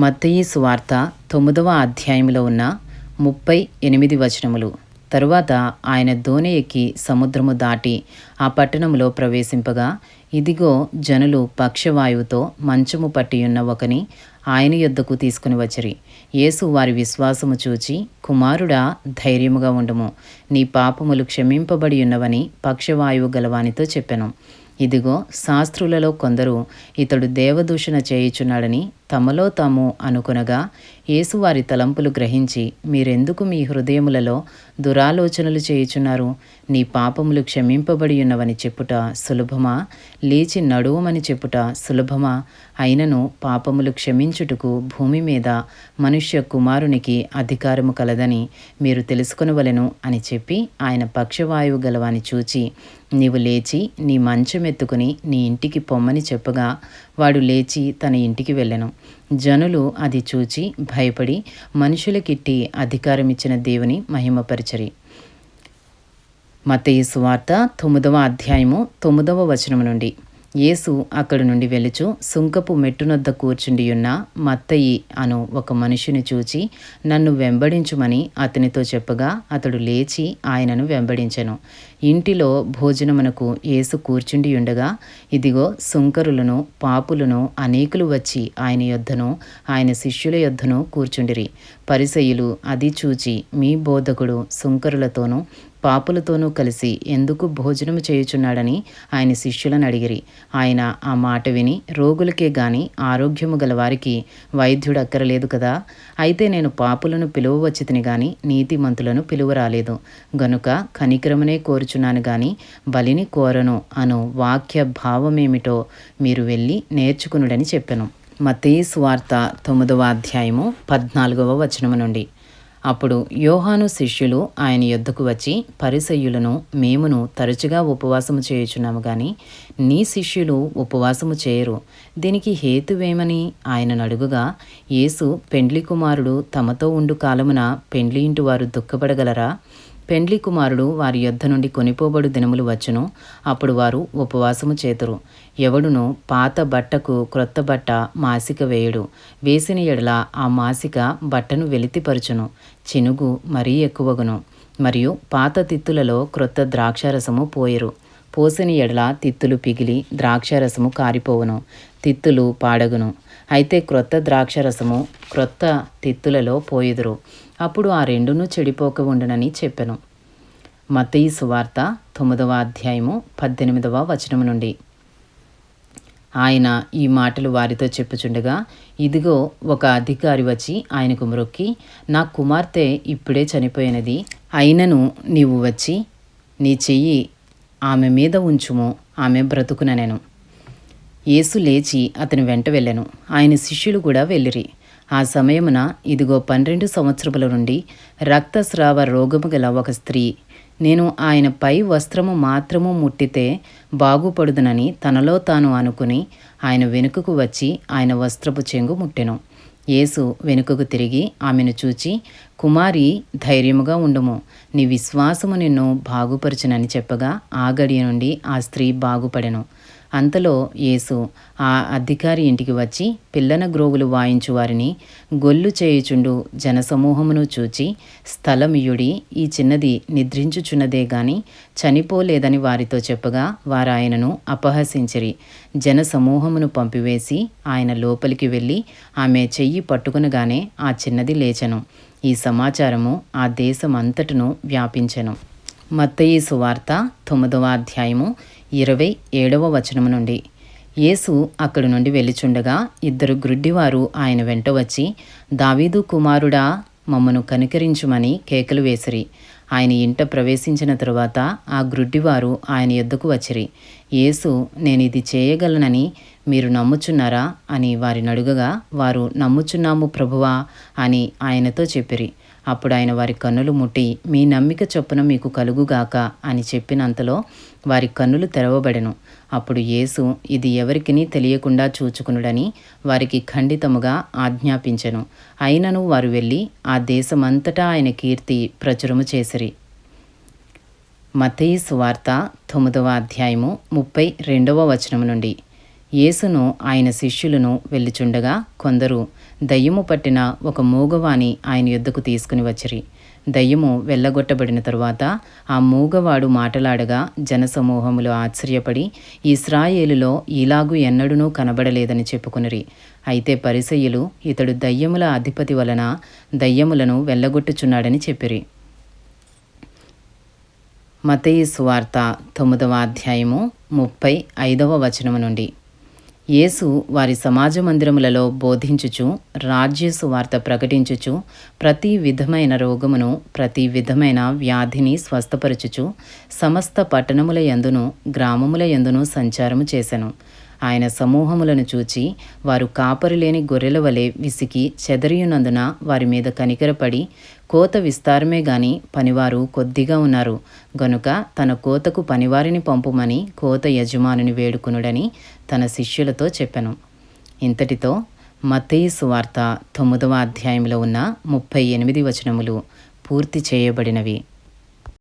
మత్తయి సువార్త 9వ అధ్యాయంలో ఉన్న 38 వచనములు. తరువాత ఆయన దోణి ఎక్కి సముద్రము దాటి ఆ పట్టణంలో ప్రవేశింపగా, ఇదిగో జనులు పక్షవాయువుతో మంచము పట్టియున్న ఒకని ఆయన యొద్దకు తీసుకుని వచ్చిరి. యేసు వారి విశ్వాసము చూచి, కుమారుడా, ధైర్యముగా ఉండుము, నీ పాపములు క్షమింపబడి ఉన్నవని పక్షవాయువు గలవానితో చెప్పెను. ఇదిగో శాస్త్రులలో కొందరు ఇతడు దేవదూషణ చేయుచున్నాడని తమలో తాము అనుకొనగా, యేసు వారి తలంపులు గ్రహించి, మీరెందుకు మీ హృదయములలో దురాలోచనలు చేయుచున్నారు? నీ పాపములు క్షమింపబడి ఉన్నవని చెప్పుట సులభమా? లేచి నడువమని చెప్పుట సులభమా? అయినను పాపములు క్షమించుటకు భూమి మీద మనుష్య కుమారునికి అధికారము కలదని మీరు తెలుసుకొనవలెను అని చెప్పి, ఆయన పక్షవాయువు గలవాని చూచి, నీవు లేచి నీ మంచమెత్తుకుని నీ ఇంటికి పొమ్మని చెప్పగా, వాడు లేచి తన ఇంటికి వెళ్ళెను. జనులు అది చూచి భయపడి మనుషులకిట్టి అధికారమిచ్చిన దేవుని మహిమపరచరి. మత్తయి సువార్త 9వ అధ్యాయము 9వ వచనము నుండి. యేసు అక్కడి నుండి వెలుచు సుంకపు మెట్టునొద్ద కూర్చుండియున్న మత్తయి అను ఒక మనుషుని చూచి, నన్ను వెంబడించుమని అతనితో చెప్పగా, అతడు లేచి ఆయనను వెంబడించెను. ఇంటిలో భోజనమునకు యేసు కూర్చుండియుండగా, ఇదిగో సుంకరులను పాపులను అనేకులు వచ్చి ఆయన యొద్దను ఆయన శిష్యుల యొద్దను కూర్చుండిరి. పరిసయ్యులు అది చూచి, మీ బోధకుడు సుంకరులతోనూ పాపులతోనూ కలిసి ఎందుకు భోజనము చేయుచున్నాడని ఆయన శిష్యులను అడిగిరి. ఆయన ఆ మాట విని, రోగులకే గాని ఆరోగ్యము గలవారికి వైద్యుడు అక్కరలేదు కదా, అయితే నేను పాపులను పిలువవచ్చితిని గాని నీతిమంతులను పిలువరాలేదు, గనుక కనికరమునే కోరుచున్నాను గాని బలిని కోరను అను వాక్య భావమేమిటో మీరు వెళ్ళి నేర్చుకునుడని చెప్పెను. మత్తయి సువార్త 9వ అధ్యాయము 14వ వచనము నుండి. అప్పుడు యోహాను శిష్యులు ఆయన యొద్దకు వచ్చి, పరిసయ్యులను మేమును తరచుగా ఉపవాసము చేయుచున్నాము గాని నీ శిష్యులు ఉపవాసము చేయరు, దీనికి హేతువేమని ఆయనను అడుగుగా, యేసు, పెండ్లి కుమారుడు తమతో ఉండు కాలమున పెండ్లి ఇంటి వారు దుఃఖపడగలరా? పెండ్లి కుమారుడు వారి యొద్ద నుండి కొనిపోబడు దినములు వచ్చును, అప్పుడు వారు ఉపవాసము చేతురు. ఎవడును పాత బట్టకు క్రొత్త బట్ట మాసిక వేయుడు, వేసిన ఎడల ఆ మాసిక బట్టను వెలితిపరచును, చినుగు మరీ ఎక్కువగును. మరియు పాత తిత్తులలో క్రొత్త ద్రాక్షారసము పోయరు, పోసిన ఎడల తిత్తులు పిగిలి ద్రాక్షారసము కారిపోవును, తిత్తులు పాడగును. అయితే క్రొత్త ద్రాక్షరసము క్రొత్త తిత్తులలో పోయుదురు, అప్పుడు ఆ రెండును చెడిపోక ఉండునని చెప్పెను. మత్తయి సువార్త 9వ అధ్యాయము 18వ వచనము నుండి. ఆయన ఈ మాటలు వారితో చెప్పుచుండగా, ఇదిగో ఒక అధికారి వచ్చి ఆయనకు మ్రొక్కి, నా కుమార్తె ఇప్పుడే చనిపోయినది, అయినను నీవు వచ్చి నీ చెయ్యి ఆమె మీద ఉంచుము, ఆమె బ్రతుకుననెను. యేసు లేచి అతని వెంట వెళ్ళెను. ఆయన శిష్యులు కూడా వెళ్ళిరి. ఆ సమయమున ఇదిగో 12 సంవత్సరముల నుండి రక్తస్రావ రోగము గల ఒక స్త్రీ, నేను ఆయన పై వస్త్రము మాత్రము ముట్టితే బాగుపడుదునని తనలో తాను అనుకుని ఆయన వెనుకకు వచ్చి ఆయన వస్త్రపు చెంగు ముట్టెను. యేసు వెనుకకు తిరిగి ఆమెను చూచి, కుమారి, ధైర్యముగా ఉండుము, నీ విశ్వాసము నిన్ను బాగుపరచునని చెప్పగా, ఆ గడియ నుండి ఆ స్త్రీ బాగుపడెను. అంతలో యేసు ఆ అధికారి ఇంటికి వచ్చి పిల్లన గ్రోవులు వాయించు వారిని గొల్లు చేయుచుండు జనసమూహమును చూచి, స్థలమియుడి, ఈ చిన్నది నిద్రించుచున్నదే గాని చనిపోలేదని వారితో చెప్పగా, వారాయనను అపహసించిరి. జనసమూహమును పంపివేసి ఆయన లోపలికి వెళ్ళి ఆమె చెయ్యి పట్టుకునగానే ఆ చిన్నది లేచెను. ఈ సమాచారము ఆ దేశమంతటను వ్యాపించెను. మత్తయి సువార్త 9వ అధ్యాయము 27వ వచనము నుండి. యేసు అక్కడి నుండి వెళ్ళుచుండగా 2 గ్రుడ్డివారు ఆయన వెంట వచ్చి, దావీదు కుమారుడా, మమ్మను కనికరించుమని కేకలు వేసిరి. ఆయన ఇంట ప్రవేశించిన తరువాత ఆ గ్రుడ్డివారు ఆయన యొద్దకు వచ్చిరి. యేసు, నేనిది చేయగలనని మీరు నమ్ముచున్నారా అని వారిని అడుగగా, వారు, నమ్ముచున్నాము ప్రభువా అని ఆయనతో చెప్పిరి. అప్పుడు ఆయన వారి కన్నులు ముట్టి, మీ నమ్మిక చొప్పున మీకు కలుగుగాక అని చెప్పినంతలో వారి కన్నులు తెరవబడెను. అప్పుడు యేసు ఇది ఎవరికిని తెలియకుండా చూచుకునుడని వారికి ఖండితముగా ఆజ్ఞాపించెను. అయినను వారు వెళ్ళి ఆ దేశమంతటా ఆయన కీర్తి ప్రచురము చేసిరి. మత్తయి సువార్త 9వ అధ్యాయము 32వ వచనము నుండి. యేసును ఆయన శిష్యులను వెళ్ళుచుండగా కొందరు, దయ్యము పట్టిన ఒక మూగవాని ఆయన యొద్దకు తీసుకుని వచ్చిరి. దయ్యము వెళ్ళగొట్టబడిన తరువాత ఆ మూగవాడు మాటలాడగా జనసమూహములు ఆశ్చర్యపడి, ఇశ్రాయేలులో ఇలాగు ఎన్నడూనూ కనబడలేదని చెప్పుకొనిరి. అయితే పరిసయ్యులు, ఇతడు దయ్యముల అధిపతి వలన దయ్యములను వెళ్ళగొట్టుచున్నాడని చెప్పిరి. మత్తయి సువార్త 9వ అధ్యాయము 35వ వచనము నుండి. యేసు వారి సమాజ మందిరములలో బోధించుచు, రాజ్య సువార్త ప్రకటించుచు, ప్రతి విధమైన రోగమును, ప్రతి విధమైన వ్యాధిని స్వస్థపరచుచు, సమస్త పట్టణముల యందును గ్రామముల యందును సంచారము చేసెను. ఆయన సమూహములను చూచి వారు కాపరి లేని గొర్రెల వలె విసికి చెదరియున్నందున వారి మీద కనికరపడి, కోత విస్తారమే గాని పనివారు కొద్దిగా ఉన్నారు గనుక తన కోతకు పనివారిని పంపుమని కోత యజమానుని వేడుకొనుడని తన శిష్యులతో చెప్పెను. ఇంతటితో మత్తయి సువార్త 9వ అధ్యాయంలో ఉన్న 38 వచనములు పూర్తి చేయబడినవి.